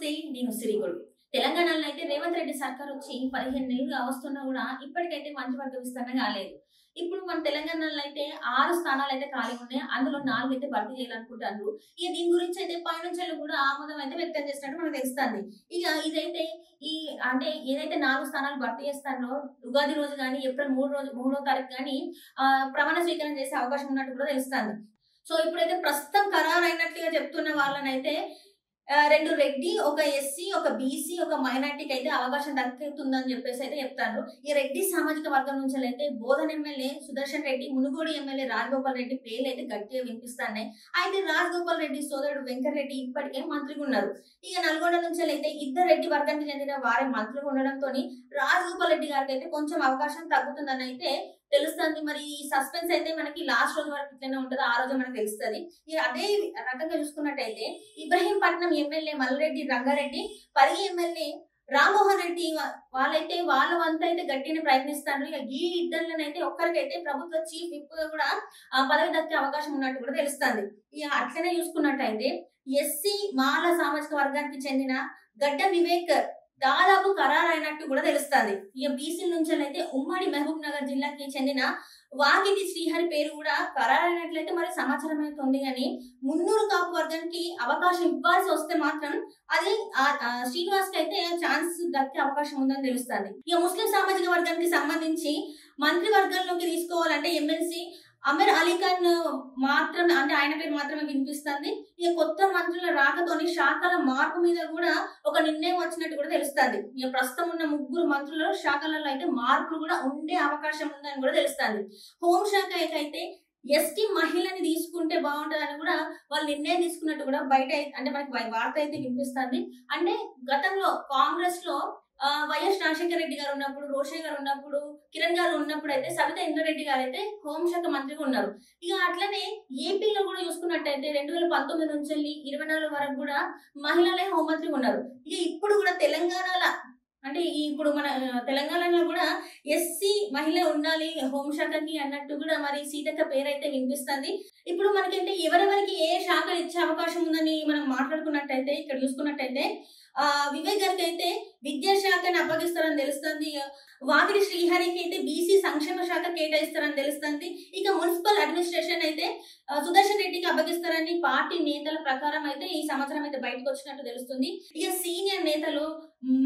నమస్తే, నేను సిరిగొడు. తెలంగాణలో అయితే రేవంత్ రెడ్డి సర్కార్ వచ్చి 15 నెలలు వస్తున్నా కూడా ఇప్పటికైతే మంత్రివర్గ విస్తరణ కాలేదు. ఇప్పుడు మన తెలంగాణలో అయితే 6 స్థానాలు అయితే ఖాళీ ఉన్నాయి. అందులో 4 అయితే భర్తీ చేయాలనుకుంటారు. ఇక దీని గురించి అయితే పైనుంచెల్లి కూడా ఆమోదం అయితే వ్యక్తం చేసినట్టు మనకు తెలుస్తుంది. ఇక ఇదైతే ఈ అంటే ఏదైతే 4 స్థానాలు భర్తీ చేస్తారో ఉగాది రోజు కానీ ఏప్రిల్ 3వ తారీఖు కానీ ప్రమాణ స్వీకారం చేసే అవకాశం ఉన్నట్టు కూడా తెలుస్తుంది. సో ఇప్పుడైతే ప్రస్తుతం ఖరారైనట్లుగా చెప్తున్న వాళ్ళనైతే 2 రెడ్డి, ఒక ఎస్సీ, ఒక బీసీ, ఒక మైనార్టీకి అయితే అవకాశం దక్కుతుందని చెప్పేసి అయితే చెప్తారు. ఈ రెడ్డి సామాజిక వర్గం నుంచి అయితే బోధన్ ఎమ్మెల్యే సుదర్శన్ రెడ్డి, మునుగోడు ఎమ్మెల్యే రాజగోపాల్ రెడ్డి పేర్లు అయితే గట్టిగా వినిపిస్తున్నాయి. అయితే రాజగోపాల్ రెడ్డి సోదరుడు వెంకటరెడ్డి ఇప్పటికే మంత్రిగా ఉన్నారు. ఇక నల్గొండ నుంచి అయితే 2 రెడ్డి వర్గానికి చెందిన వారే మంత్రులు ఉండడంతో రాజగోపాల్ రెడ్డి గారికి అయితే కొంచెం అవకాశం తగ్గుతుందని అయితే తెలుస్తుంది. మరి ఈ సస్పెన్స్ అయితే మనకి లాస్ట్ రోజు వరకు ఇట్లనే ఉంటుంది. ఆ రోజు మనకు తెలుస్తుంది. ఇక అదే రకంగా చూసుకున్నట్టయితే ఇబ్రహీంపట్నం ఎమ్మెల్యే మల్రెడ్డి రంగారెడ్డి, పరిగి ఎమ్మెల్యే రామ్మోహన్ రెడ్డి వాళ్ళైతే వాళ్ళ వంత అయితే గట్టిగా ప్రయత్నిస్తారు. ఇక ఈ ఇద్దరిలోనైతే ఒక్కరికైతే ప్రభుత్వ చీఫ్ విప్ గా కూడా పదవి దక్కే అవకాశం ఉన్నట్టు కూడా తెలుస్తుంది. ఇక అట్లనే చూసుకున్నట్టయితే ఎస్సీ మాల సామాజిక వర్గానికి చెందిన గడ్డ వివేక్ దాదాపు ఖరారైనట్టు కూడా తెలుస్తుంది. ఇక బీసీ నుంచి అయితే ఉమ్మడి మహబూబ్ నగర్ జిల్లాకి చెందిన వాకిటి శ్రీహరి పేరు కూడా ఖరారైనట్లయితే మరి సమాచారం అవుతుంది. కానీ మున్నూరు కాపు వర్గానికి అవకాశం ఇవ్వాల్సి వస్తే మాత్రం అది శ్రీనివాస్ కి అయితే ఛాన్స్ దక్కే అవకాశం ఉందని తెలుస్తుంది. ఇక ముస్లిం సామాజిక వర్గానికి సంబంధించి మంత్రివర్గంలోకి తీసుకోవాలంటే ఎమ్మెల్సీ అమీర్ అలీఖాన్ మాత్రమే, అంటే ఆయన పేరు మాత్రమే వినిపిస్తుంది. ఇక కొత్త మంత్రుల రాకతోని శాఖల మార్పు మీద కూడా ఒక నిర్ణయం వచ్చినట్టు కూడా తెలుస్తుంది. ఇక ప్రస్తుతం ఉన్న 3 మంత్రుల శాఖలలో అయితే మార్పులు కూడా ఉండే అవకాశం ఉందని కూడా తెలుస్తుంది. హోంశాఖ అయితే ఎస్టీ మహిళని తీసుకుంటే బాగుంటుందని కూడా వాళ్ళు నిర్ణయం తీసుకున్నట్టు కూడా బయట అంటే మనకి వార్త అయితే వినిపిస్తుంది. అంటే గతంలో కాంగ్రెస్ లో వైఎస్ రాజశేఖర రెడ్డి గారు ఉన్నప్పుడు, రోషయ్య గారు ఉన్నప్పుడు, కిరణ్ గారు ఉన్నప్పుడు అయితే సవితా ఇంద్రారెడ్డి గారు అయితే హోంశాఖ మంత్రిగా ఉన్నారు. ఇక అట్లనే ఏపీలో కూడా చూసుకున్నట్టయితే 2019 నుంచి 24 వరకు కూడా మహిళలే హోంమంత్రిగా ఉన్నారు. ఇక ఇప్పుడు కూడా తెలంగాణలో అంటే ఇప్పుడు మన తెలంగాణలో కూడా ఎస్సీ మహిళ ఉండాలి హోంశాఖకి అన్నట్టు కూడా మరి సీతక్క పేరు అయితే వినిపిస్తుంది. ఇప్పుడు మనకంటే ఎవరెవరికి ఏ శాఖలు ఇచ్చే అవకాశం ఉందని మనం మాట్లాడుకున్నట్టయితే ఇక్కడ చూసుకున్నట్టయితే వివేక్ గారికి అయితే విద్యాశాఖను అప్పగిస్తారని తెలుస్తుంది. వాకిడి శ్రీహరికి అయితే బీసీ సంక్షేమ శాఖ కేటాయిస్తారని తెలుస్తుంది. ఇక మున్సిపల్ అడ్మినిస్ట్రేషన్ అయితే సుదర్శన్ రెడ్డికి అప్పగిస్తారని పార్టీ నేతల ప్రకారం అయితే ఈ సంవత్సరం అయితే బయటకు వచ్చినట్టు తెలుస్తుంది. ఇక సీనియర్ నేతలు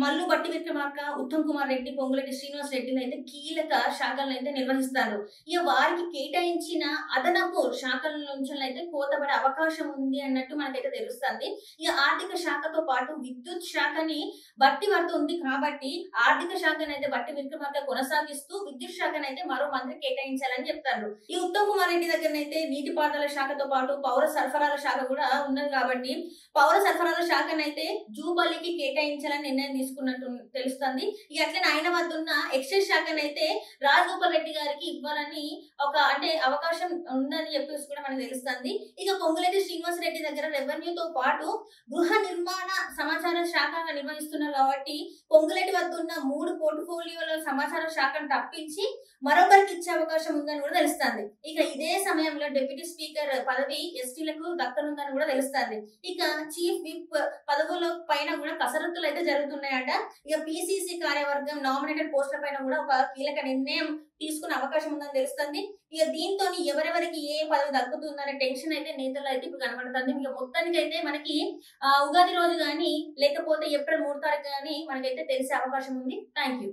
మల్లు బట్టి విక్రమార్క, ఉత్తమ్ కుమార్ రెడ్డి, పొంగులేటి శ్రీనివాస్ రెడ్డిలు అయితే కీలక శాఖలను అయితే నిర్వహిస్తారు. ఇక వారికి కేటాయించిన అదనపు శాఖల నుంచి అయితే కోతపడే అవకాశం ఉంది అన్నట్టు మనకైతే తెలుస్తుంది. ఇక ఆర్థిక శాఖతో పాటు విద్యుత్ శాఖని బట్టి పడుతుంది కాబట్టి ఆర్థిక శాఖను అయితే బట్టి విక్రమార్క కొనసాగిస్తూ విద్యుత్ శాఖను అయితే మరో మంత్రి కేటాయించాలని చెప్తారు. ఈ ఉత్తమ్ కుమార్ రెడ్డి దగ్గరనైతే నీటిపారుదల శాఖతో పాటు పౌర సరఫరాల శాఖ కూడా ఉన్నది కాబట్టి పౌర సరఫరాల శాఖనైతే జూబల్లికి కేటాయించాలని నిర్ణయం తీసుకున్నట్టు తెలుస్తుంది. ఇక అట్లనే ఆయన వద్ద ఉన్న ఎక్సైజ్ శాఖనైతే రాజగోపాల్ రెడ్డి గారికి ఇవ్వాలని అంటే అవకాశం ఉందని చెప్పేసి కూడా మనకు తెలుస్తుంది. ఇక పొంగులేటి శ్రీనివాస్ రెడ్డి దగ్గర రెవెన్యూతో పాటు గృహ నిర్మాణ సమాచార శాఖ నిర్వహిస్తున్నారు కాబట్టి పొంగులేటి వద్ద ఉన్న 3 పోర్ట్ఫోలియోల సమాచార శాఖను తప్పించి మరొకరికి ఇచ్చే అవకాశం ఉందని కూడా తెలుస్తుంది. ఇక ఇదే సమయంలో డిప్యూటీ స్పీకర్ పదవి ఎస్టీలకు దక్కనుందని కూడా తెలుస్తుంది. ఇక చీఫ్ విప్ పదవుల పైన కూడా కసరత్తులు అయితే జరుగుతున్నాయట. ఇక పిసిసి కార్యవర్గం నామినేటెడ్ పోస్టుల పైన కూడా ఒక కీలక నిర్ణయం తీసుకునే అవకాశం ఉందని తెలుస్తుంది. ఇక దీంతో ఎవరెవరికి ఏ పదవి దక్కుతుందనే టెన్షన్ అయితే నేతలు అయితే ఇప్పుడు కనబడుతుంది. ఇక మొత్తానికి అయితే మనకి ఉగాది రోజు కానీ లేకపోతే ఏప్రిల్ 3వ తారీఖు కానీ మనకైతే తెలిసే అవకాశం ఉంది. Thank you.